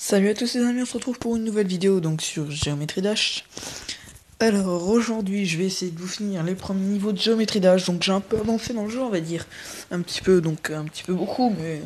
Salut à tous les amis, on se retrouve pour une nouvelle vidéo donc sur Géométrie Dash. Alors aujourd'hui je vais essayer de vous finir les premiers niveaux de Géométrie Dash. Donc j'ai un peu avancé dans le jeu on va dire. Un petit peu, donc un petit peu beaucoup, mais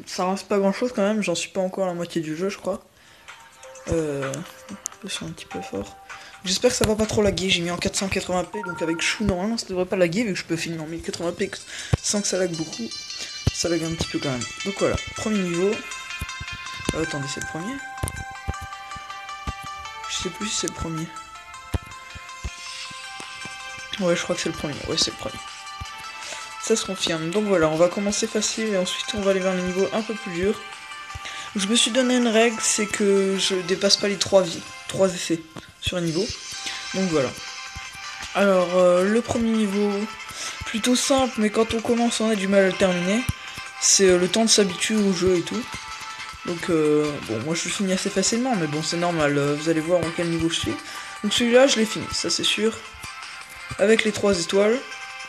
ça reste pas grand chose quand même. J'en suis pas encore à la moitié du jeu je crois. Je suis un petit peu fort. J'espère que ça va pas trop laguer, j'ai mis en 480p donc avec Chou normalement ça devrait pas laguer vu que je peux filmer en 1080p sans que ça lag beaucoup. Ça lag un petit peu quand même. Donc voilà, premier niveau. Attendez, c'est le premier? Je sais plus si c'est le premier. Ouais, je crois que c'est le premier. Ouais, c'est le premier. Ça se confirme. Donc voilà, on va commencer facile et ensuite on va aller vers les niveaux un peu plus durs. Je me suis donné une règle, c'est que je dépasse pas les 3 vies, 3 effets sur un niveau. Donc voilà. Alors, le premier niveau, plutôt simple, mais quand on commence, on a du mal à le terminer. C'est le temps de s'habituer au jeu et tout. Donc, bon, moi je le finis assez facilement, mais bon, c'est normal. Vous allez voir en quel niveau je suis. Donc celui-là, je l'ai fini, ça c'est sûr. Avec les 3 étoiles.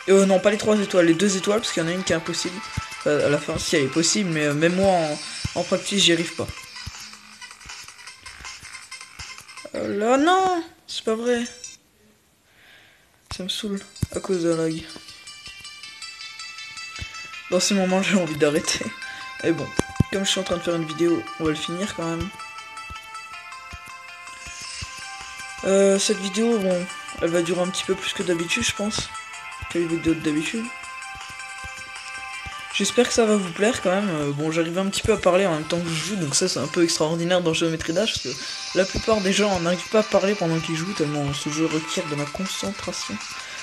Non, pas les 3 étoiles, les 2 étoiles, parce qu'il y en a une qui est impossible. À la fin, si elle est possible, mais même moi en pratique, j'y arrive pas. Là, non, c'est pas vrai. Ça me saoule à cause de la lag. Dans ces moments, j'ai envie d'arrêter. Et bon, comme je suis en train de faire une vidéo, on va le finir quand même. Cette vidéo, bon, elle va durer un petit peu plus que d'habitude, je pense. Que les vidéos d'habitude. J'espère que ça va vous plaire quand même. Bon, j'arrive un petit peu à parler en même temps que je joue, donc ça c'est un peu extraordinaire dans Géométrie Dash, parce que la plupart des gens n'arrivent pas à parler pendant qu'ils jouent, tellement ce jeu requiert de ma concentration.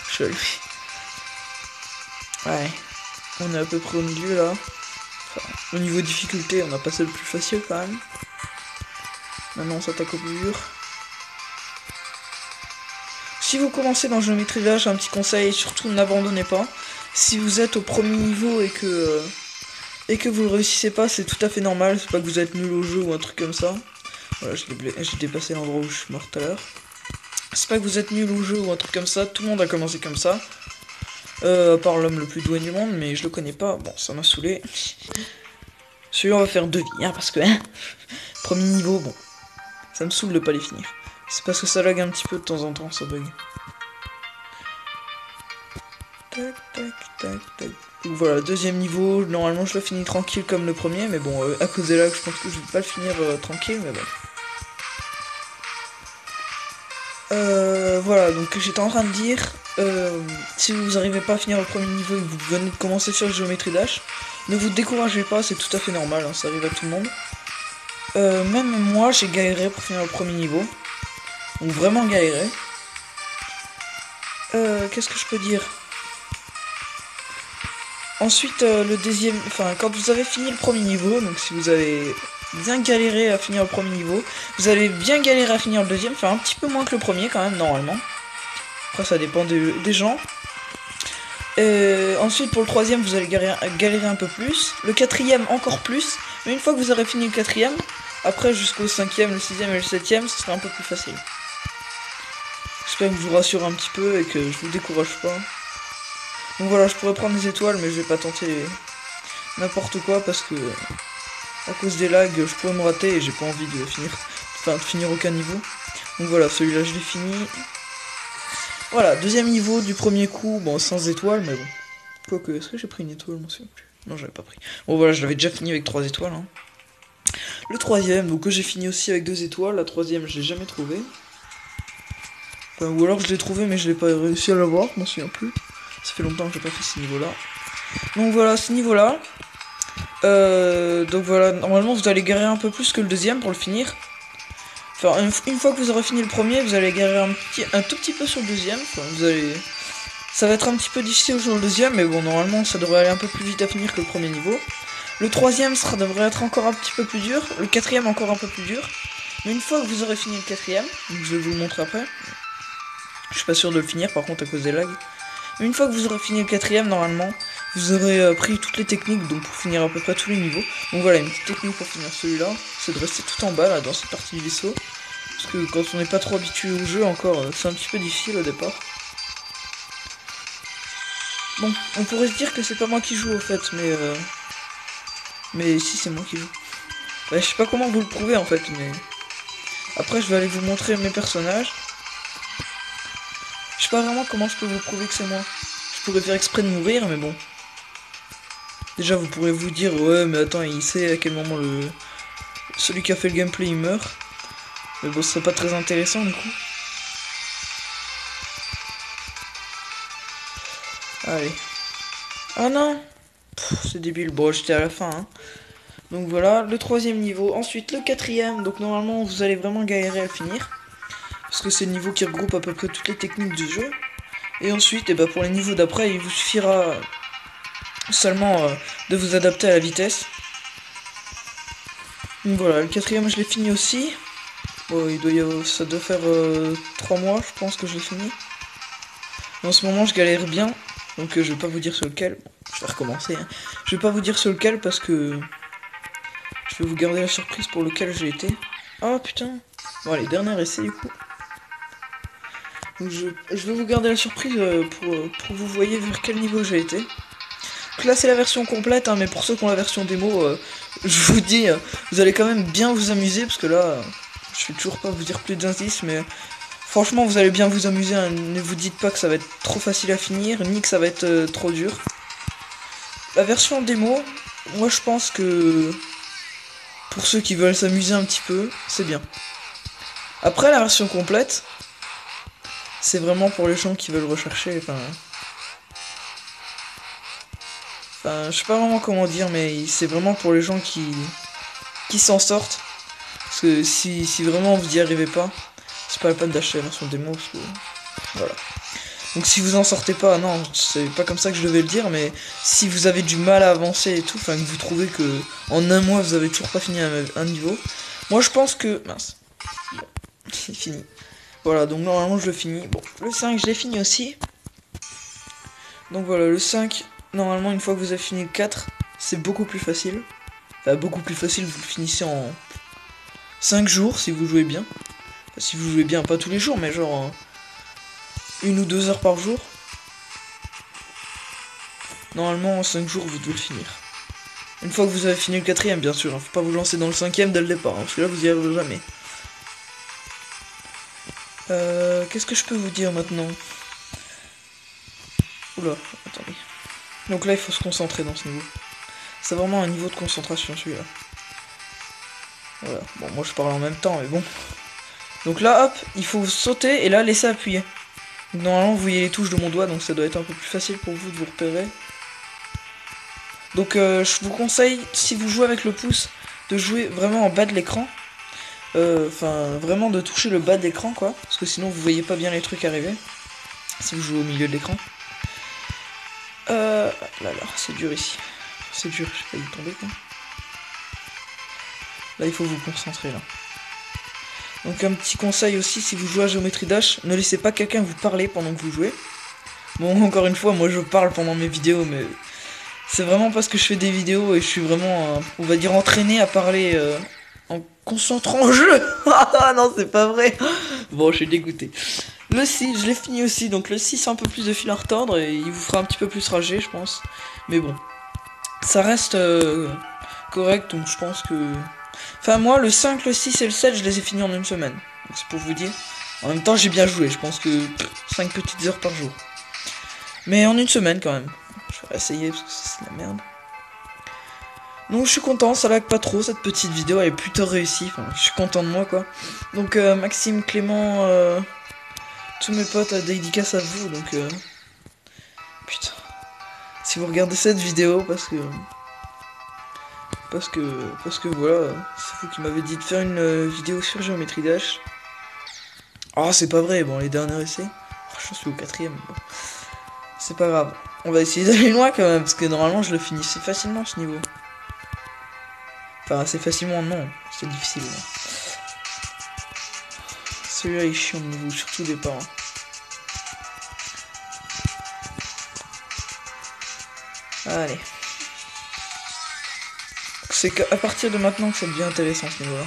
Je suis à lui. Ouais, on est à peu près au milieu là. Enfin, au niveau difficulté, on a passé le plus facile quand même. Maintenant on s'attaque au plus dur. Si vous commencez dans Géométrie Dash, un petit conseil, surtout n'abandonnez pas. Si vous êtes au premier niveau et que vous le réussissez pas, c'est tout à fait normal, c'est pas que vous êtes nul au jeu ou un truc comme ça. Voilà, j'ai dépassé l'endroit où je suis mort tout à l'heure. C'est pas que vous êtes nul au jeu ou un truc comme ça, tout le monde a commencé comme ça. À part l'homme le plus doué du monde, mais je le connais pas, bon, ça m'a saoulé. Celui-là, on va faire 2 vies, hein, parce que, hein, premier niveau, bon, ça me saoule de pas les finir. C'est parce que ça lag un petit peu de temps en temps, ça bug. Tac, tac, tac, tac. Donc voilà, deuxième niveau, normalement je le finis tranquille comme le premier, mais bon, à cause des lags, je pense que je vais pas le finir tranquille, mais bon. Voilà, donc j'étais en train de dire, si vous n'arrivez pas à finir le premier niveau et que vous venez de commencer sur Géométrie Dash, ne vous découragez pas, c'est tout à fait normal, hein, ça arrive à tout le monde. Même moi, j'ai galéré pour finir le premier niveau. Donc vraiment galéré. Qu'est-ce que je peux dire? Ensuite, le deuxième, enfin, quand vous avez fini le premier niveau, donc si vous avez bien galéré à finir le premier niveau, vous allez bien galérer à finir le deuxième, enfin un petit peu moins que le premier quand même, normalement. Après, ça dépend des gens. Ensuite, pour le troisième, vous allez galérer un peu plus. Le quatrième, encore plus. Mais une fois que vous aurez fini le quatrième, après jusqu'au cinquième, le sixième et le septième, ce sera un peu plus facile. J'espère que je vous rassure un petit peu et que je vous décourage pas. Donc voilà, je pourrais prendre des étoiles, mais je vais pas tenter n'importe quoi parce que à cause des lags, je pourrais me rater et j'ai pas envie de finir, enfin de finir aucun niveau. Donc voilà, celui-là je l'ai fini. Voilà, deuxième niveau du premier coup, bon sans étoiles, mais bon. Quoique, est-ce que j'ai pris une étoile, moi aussi plus? Non, j'avais pas pris. Bon voilà, je l'avais déjà fini avec 3 étoiles. Hein. Le troisième, donc que j'ai fini aussi avec 2 étoiles. La troisième, je l'ai jamais trouvé. Enfin, ou alors je l'ai trouvé, mais je l'ai pas réussi à l'avoir, je m'en souviens plus. Ça fait longtemps que j'ai pas fait ce niveau-là. Donc voilà, ce niveau-là. Donc voilà, normalement vous allez galérer un peu plus que le deuxième pour le finir. Enfin, une fois que vous aurez fini le premier, vous allez galérer un tout petit peu sur le deuxième. Enfin, ça va être un petit peu difficile sur le deuxième, mais bon, normalement ça devrait aller un peu plus vite à finir que le premier niveau. Le troisième devrait être encore un petit peu plus dur. Le quatrième encore un peu plus dur. Mais une fois que vous aurez fini le quatrième, donc je vais vous le montrer après. Je suis pas sûr de le finir par contre à cause des lags. Mais une fois que vous aurez fini le quatrième, normalement, vous aurez pris toutes les techniques donc pour finir à peu près tous les niveaux. Donc voilà, une petite technique pour finir celui-là, c'est de rester tout en bas là dans cette partie du vaisseau. Parce que quand on n'est pas trop habitué au jeu encore, c'est un petit peu difficile au départ. Bon, on pourrait se dire que c'est pas moi qui joue au fait, mais si c'est moi qui joue. Bah, je sais pas comment vous le prouvez en fait, mais... Après, je vais aller vous montrer mes personnages. Je sais pas vraiment comment je peux vous prouver que c'est moi. Je pourrais faire exprès de mourir, mais bon. Déjà, vous pourrez vous dire, ouais, mais attends, il sait à quel moment celui qui a fait le gameplay, il meurt. Mais bon, ce serait pas très intéressant, du coup. Allez. Ah non! C'est débile. Bon, j'étais à la fin, hein. Donc voilà, le troisième niveau. Ensuite, le quatrième. Donc normalement, vous allez vraiment galérer à le finir. Parce que c'est le niveau qui regroupe à peu près toutes les techniques du jeu. Et ensuite, et bah, pour les niveaux d'après, il vous suffira seulement de vous adapter à la vitesse. Donc voilà, le quatrième, je l'ai fini aussi. Bon, ça doit faire 3 mois, je pense que je l'ai fini. En ce moment, je galère bien. Donc je vais pas vous dire sur lequel. Bon, je vais recommencer, hein. Je vais pas vous dire sur lequel parce que... Je vais vous garder la surprise pour lequel j'ai été. Oh putain. Bon allez, dernier essai du coup. Donc je vais vous garder la surprise pour vous voyez vers quel niveau j'ai été. Donc là c'est la version complète, hein, mais pour ceux qui ont la version démo, je vous dis, vous allez quand même bien vous amuser, parce que là, je vais toujours pas vous dire plus d'indices, mais franchement vous allez bien vous amuser, hein. Ne vous dites pas que ça va être trop facile à finir, ni que ça va être trop dur. La version démo, moi je pense que pour ceux qui veulent s'amuser un petit peu, c'est bien. Après la version complète, c'est vraiment pour les gens qui veulent rechercher, enfin, je sais pas vraiment comment dire, mais c'est vraiment pour les gens qui s'en sortent. Parce que si vraiment vous y arrivez pas, c'est pas la peine d'acheter la version démo, parce que, voilà. Donc si vous en sortez pas, non, c'est pas comme ça que je devais le dire, mais si vous avez du mal à avancer et tout, enfin que vous trouvez que en un mois vous avez toujours pas fini un niveau, moi je pense que... Mince. Bon, c'est fini. Voilà, donc normalement je le finis. Bon, le 5 je l'ai fini aussi. Donc voilà, le 5, normalement une fois que vous avez fini le 4, c'est beaucoup plus facile. Enfin, beaucoup plus facile, vous le finissez en 5 jours si vous jouez bien. Enfin, si vous jouez bien, pas tous les jours, mais genre 1 ou 2 heures par jour. Normalement en 5 jours vous devez le finir. Une fois que vous avez fini le 4ème, bien sûr, hein, faut pas vous lancer dans le 5ème dès le départ, hein, parce que là vous y arriverez jamais. Qu'est-ce que je peux vous dire maintenant? Oula, attendez. Donc là il faut se concentrer dans ce niveau. C'est vraiment un niveau de concentration celui-là. Voilà, bon moi je parle en même temps mais bon. Donc là hop, il faut sauter et là laisser appuyer. Donc, normalement vous voyez les touches de mon doigt donc ça doit être un peu plus facile pour vous de vous repérer. Donc je vous conseille, si vous jouez avec le pouce, de jouer vraiment en bas de l'écran. Enfin vraiment de toucher le bas de l'écran quoi. Parce que sinon vous voyez pas bien les trucs arriver. Si vous jouez au milieu de l'écran. Là c'est dur ici. C'est dur, j'ai failli tomber quoi. Là il faut vous concentrer là. Donc un petit conseil aussi, si vous jouez à Geometry Dash, ne laissez pas quelqu'un vous parler pendant que vous jouez. Bon encore une fois, moi je parle pendant mes vidéos, mais c'est vraiment parce que je fais des vidéos et je suis vraiment, on va dire, entraîné à parler en concentrant le jeu. Ah non, c'est pas vrai. Bon, je suis dégoûté. Le 6, je l'ai fini aussi, donc le 6 un peu plus de fil à retordre et il vous fera un petit peu plus rager, je pense. Mais bon, ça reste correct, donc je pense que... Enfin moi, le 5, le 6 et le 7, je les ai finis en 1 semaine. C'est pour vous dire. En même temps, j'ai bien joué, je pense que 5 petites heures par jour. Mais en 1 semaine quand même. Je vais essayer parce que c'est de la merde. Donc je suis content, ça lag pas trop, cette petite vidéo elle est plutôt réussie, enfin, je suis content de moi quoi. Donc Maxime, Clément, tous mes potes, dédicace à vous, donc putain. Si vous regardez cette vidéo parce que voilà, c'est vous qui m'avez dit de faire une vidéo sur Geometry Dash. Ah c'est pas vrai, bon les derniers essais, oh, je suis au 4ème, bon. C'est pas grave, on va essayer d'aller loin quand même, parce que normalement je le finissais facilement ce niveau. Enfin assez facilement non, c'est difficile. Celui-là il est chiant de niveau, surtout au départ. Allez. C'est qu'à partir de maintenant que ça devient intéressant ce niveau-là.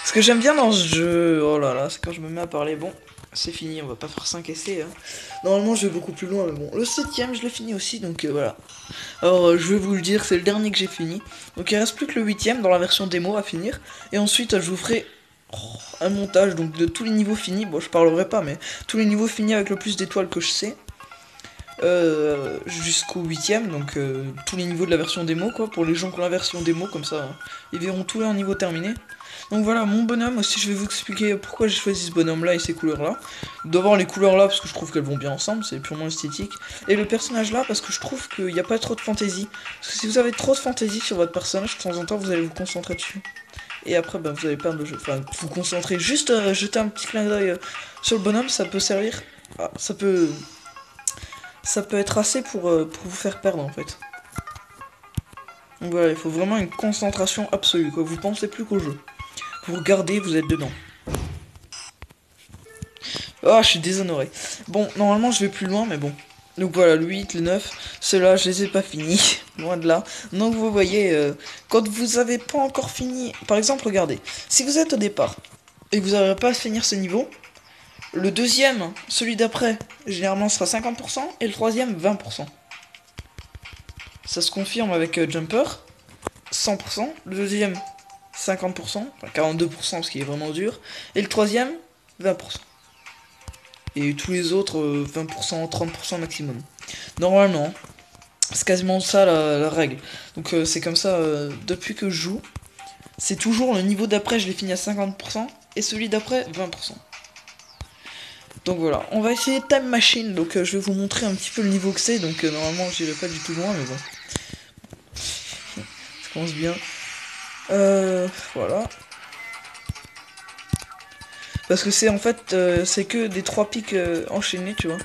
Parce que j'aime bien dans ce jeu, oh là là, c'est quand je me mets à parler, bon, c'est fini, on va pas faire 5 essais. Hein. Normalement, je vais beaucoup plus loin, mais bon, le 7ème, je l'ai fini aussi, donc voilà. Alors, je vais vous le dire, c'est le dernier que j'ai fini. Donc, il reste plus que le 8ème dans la version démo à finir. Et ensuite, je vous ferai un montage donc de tous les niveaux finis. Bon, je parlerai pas, mais tous les niveaux finis avec le plus d'étoiles que je sais. Jusqu'au 8ème, donc tous les niveaux de la version démo, quoi. Pour les gens qui ont la version démo, comme ça, hein, ils verront tous leurs niveaux terminés. Donc voilà, mon bonhomme, aussi je vais vous expliquer pourquoi j'ai choisi ce bonhomme là et ces couleurs là. D'abord les couleurs là parce que je trouve qu'elles vont bien ensemble, c'est purement esthétique. Et le personnage là parce que je trouve qu'il n'y a pas trop de fantaisie. Parce que si vous avez trop de fantaisie sur votre personnage, de temps en temps vous allez vous concentrer dessus. Et après bah, vous allez perdre le jeu. Enfin, vous concentrez juste, jeter un petit clin d'œil sur le bonhomme, ça peut servir. Ah, ça peut être assez pour vous faire perdre en fait. Donc voilà, il faut vraiment une concentration absolue, quoi. Vous pensez plus qu'au jeu. Vous regardez, vous êtes dedans. Ah, je suis déshonoré. Bon, normalement, je vais plus loin, mais bon. Donc voilà, le 8, le 9, ceux-là, je les ai pas finis. Loin de là. Donc vous voyez, quand vous avez pas encore fini... Par exemple, regardez. Si vous êtes au départ, et que vous n'arrivez pas à finir ce niveau, le deuxième, celui d'après, généralement sera 50%, et le troisième, 20%. Ça se confirme avec Jumper, 100%. Le deuxième, 50%, enfin 42% ce qui est vraiment dur. Et le troisième, 20%. Et tous les autres, 20%, 30% maximum. Normalement, c'est quasiment ça la règle. Donc c'est comme ça depuis que je joue. C'est toujours le niveau d'après, je l'ai fini à 50%. Et celui d'après, 20%. Donc voilà, on va essayer Time Machine. Donc je vais vous montrer un petit peu le niveau que c'est. Donc normalement, j'irai pas du tout loin, mais bon. Ça commence bien. Voilà. Parce que c'est en fait, c'est que des 3 pics enchaînés, tu vois.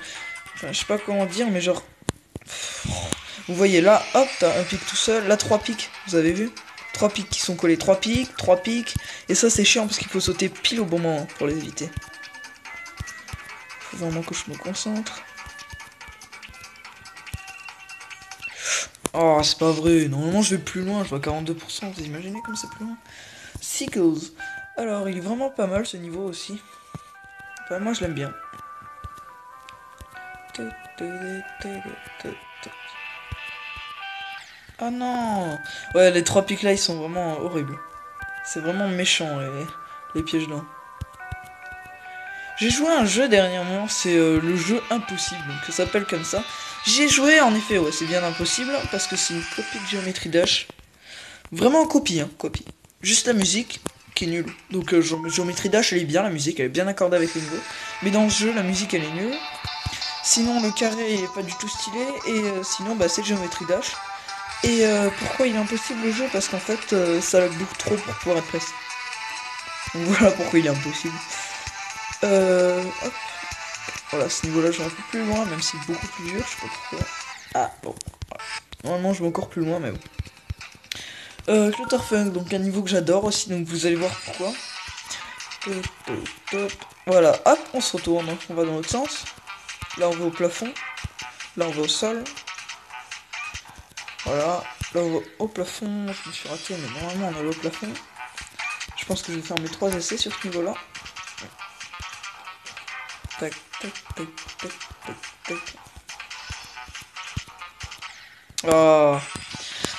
Enfin, je sais pas comment dire, mais genre... Vous voyez là, hop, t'as un pic tout seul. Là, 3 pics, vous avez vu 3 pics qui sont collés. 3 pics, 3 pics. Et ça, c'est chiant parce qu'il faut sauter pile au bon moment pour les éviter. Faut vraiment que je me concentre. Oh, c'est pas vrai. Normalement, je vais plus loin. Je vois 42%. Vous imaginez comme c'est plus loin? Sickles. Alors, il est vraiment pas mal ce niveau aussi. Enfin, moi, je l'aime bien. Ah non! Ouais, les 3 pics là, ils sont vraiment horribles. C'est vraiment méchant, les pièges là. J'ai joué à un jeu dernièrement, c'est le jeu Impossible, donc ça s'appelle comme ça. J'ai joué, en effet, ouais, c'est bien impossible, parce que c'est une copie de Geometry Dash. Vraiment en copie, hein, copie. Juste la musique, qui est nulle. Donc Geometry Dash, elle est bien, la musique, elle est bien accordée avec le niveau. Mais dans ce jeu, la musique, elle est nulle. Sinon, le carré est pas du tout stylé, et sinon, bah, c'est Geometry Dash. Et pourquoi il est impossible le jeu? Parce qu'en fait, ça lag beaucoup trop pour pouvoir être précis. Donc voilà pourquoi il est impossible. Hop. Voilà, ce niveau-là, je vais un peu plus loin, même si c'est beaucoup plus dur, je sais pas pourquoi. Ah, bon. Voilà. Normalement, je vais encore plus loin, mais bon. Clutterfunk, donc un niveau que j'adore aussi, donc vous allez voir pourquoi. Voilà, hop, on se retourne, donc on va dans l'autre sens. Là, on va au plafond. Là, on va au sol. Voilà, là, on va au plafond. Je me suis raté, mais normalement, on est au plafond. Je pense que je vais faire mes 3 essais sur ce niveau-là. Tac, tac, tac, tac, tac, tac. Ah.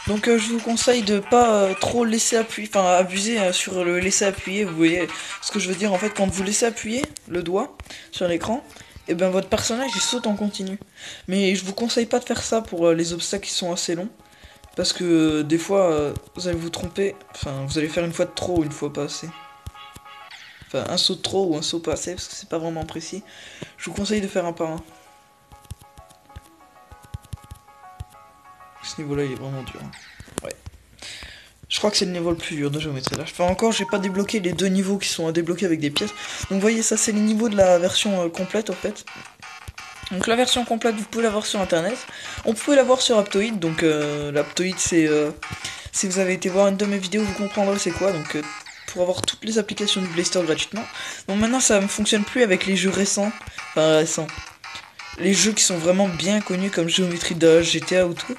Donc je vous conseille de pas trop laisser appuyer, enfin abuser sur le laisser appuyer, vous voyez ce que je veux dire en fait, quand vous laissez appuyer le doigt sur l'écran, et ben votre personnage il saute en continu. Mais je vous conseille pas de faire ça pour les obstacles qui sont assez longs, parce que des fois vous allez vous tromper, enfin vous allez faire une fois de trop ou une fois pas assez. Enfin un saut de trop ou un saut pas assez, parce que c'est pas vraiment précis. Je vous conseille de faire un par un. Ce niveau là il est vraiment dur. Ouais. Je crois que c'est le niveau le plus dur de Geometry Dash. Enfin encore j'ai pas débloqué les 2 niveaux qui sont à débloquer avec des pièces. Donc vous voyez ça c'est les niveaux de la version complète en fait. Donc la version complète vous pouvez l'avoir sur internet. On peut l'avoir sur Aptoide. Donc l'Aptoide c'est si vous avez été voir une de mes vidéos vous comprendrez c'est quoi. Donc pour avoir toutes les applications du Play Store gratuitement. Donc maintenant ça ne fonctionne plus avec les jeux récents. Enfin récents. Les jeux qui sont vraiment bien connus comme Geometry Dash, GTA ou tout,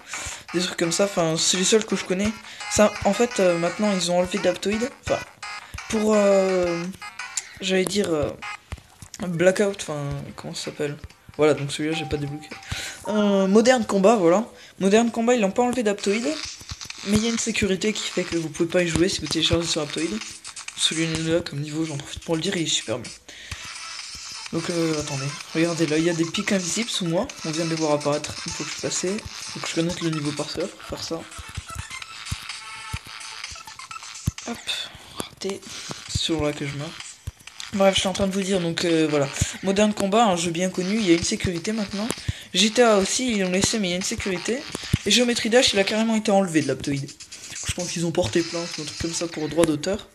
des trucs comme ça, enfin c'est les seuls que je connais. Ça, en fait, maintenant ils ont enlevé d'Aptoide, enfin Pour, j'allais dire, Blackout, enfin, comment ça s'appelle? Voilà, donc celui-là, j'ai pas débloqué. Modern Combat, voilà. Modern Combat, ils l'ont pas enlevé d'Aptoid. Mais il y a une sécurité qui fait que vous pouvez pas y jouer si vous téléchargez sur Aptoid. Celui-là, comme niveau, j'en profite pour le dire, il est super bien. Donc, attendez. Regardez, là, il y a des pics invisibles sous moi. On vient de les voir apparaître. Il faut que je passe. Faut que je connaisse le niveau par cœur pour faire ça. Hop. Raté. C'est sur là que je meurs. Bref, je suis en train de vous dire, donc voilà. Modern Combat, un jeu bien connu, il y a une sécurité maintenant. GTA aussi, ils l'ont laissé, mais il y a une sécurité. Et Geometry Dash, il a carrément été enlevé de l'Aptoid. Je pense qu'ils ont porté plainte, un truc comme ça pour droit d'auteur.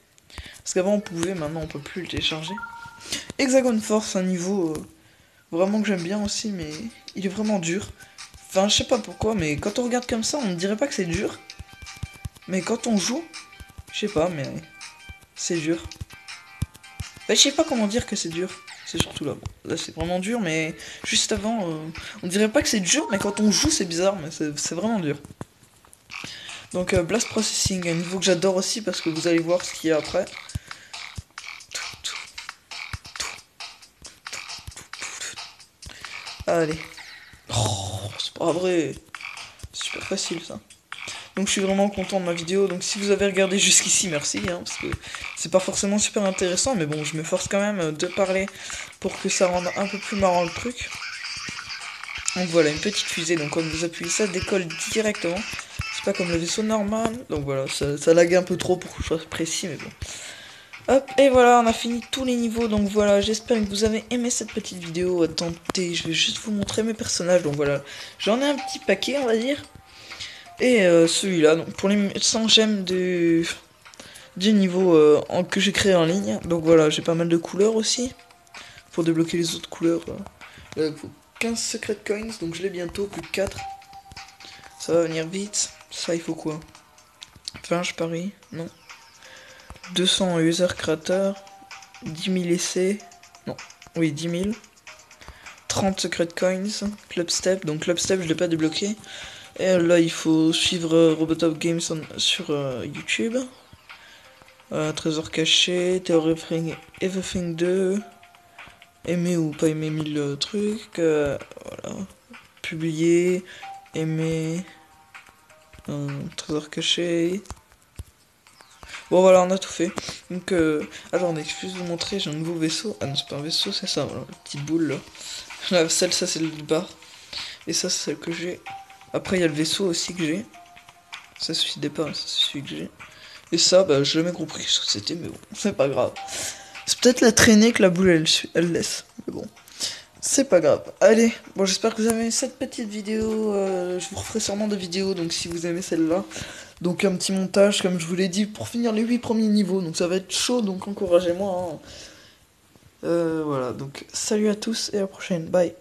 Parce qu'avant on pouvait, maintenant on peut plus le télécharger. Hexagon Force, un niveau vraiment que j'aime bien aussi, mais il est vraiment dur. Enfin, je sais pas pourquoi, mais quand on regarde comme ça, on ne dirait pas que c'est dur. Mais quand on joue, je sais pas, mais c'est dur. Bah, je sais pas comment dire que c'est dur. C'est surtout là. Bon, là, c'est vraiment dur, mais juste avant, on dirait pas que c'est dur, mais quand on joue, c'est bizarre, mais c'est vraiment dur. Donc, Blast Processing, un niveau que j'adore aussi parce que vous allez voir ce qu'il y a après. Allez. Oh, c'est pas vrai. C'est super facile ça. Donc je suis vraiment content de ma vidéo. Donc si vous avez regardé jusqu'ici, merci. Hein, parce que c'est pas forcément super intéressant. Mais bon, je m'efforce quand même de parler pour que ça rende un peu plus marrant le truc. Donc voilà, une petite fusée. Donc quand vous appuyez ça, décolle directement. C'est pas comme le vaisseau normal. Donc voilà, ça lag un peu trop pour que je sois précis. Mais bon. Hop, et voilà, on a fini tous les niveaux, donc voilà, j'espère que vous avez aimé cette petite vidéo. Attendez, je vais juste vous montrer mes personnages, donc voilà, j'en ai un petit paquet, on va dire. Et celui-là, donc pour les 100 gemmes du niveau que j'ai créé en ligne. Donc voilà, j'ai pas mal de couleurs aussi, pour débloquer les autres couleurs. Là, il faut 15 secret coins, donc je l'ai bientôt, plus que 4. Ça va venir vite. Ça, il faut quoi? 20, je parie, non. 200 user créateurs, 10 000 essais, non, oui 10 000, 30 secret coins, club step, donc club step je l'ai pas débloqué, et là il faut suivre Robotop Games sur YouTube, trésor caché, Theory Everything 2, aimer ou pas aimer 1000 trucs, voilà, publier, aimer, trésor caché. Bon voilà, on a tout fait. Donc attendez, je vais vous montrer, j'ai un nouveau vaisseau. Ah non, c'est pas un vaisseau, c'est ça, voilà, la petite boule là. La celle, ça c'est le bar. Et ça c'est celle que j'ai. Après il y a le vaisseau aussi que j'ai. Ça c'est celui de départ, ça c'est celui que j'ai. Et ça, bah j'ai jamais compris ce que c'était, mais bon, c'est pas grave. C'est peut-être la traînée que la boule elle laisse. Mais bon, c'est pas grave. Allez, bon j'espère que vous avez aimé cette petite vidéo. Je vous referai sûrement des vidéos, donc si vous aimez celle-là. Donc un petit montage, comme je vous l'ai dit, pour finir les 8 premiers niveaux. Donc ça va être chaud, donc encouragez-moi. Hein. Voilà, donc salut à tous et à la prochaine. Bye.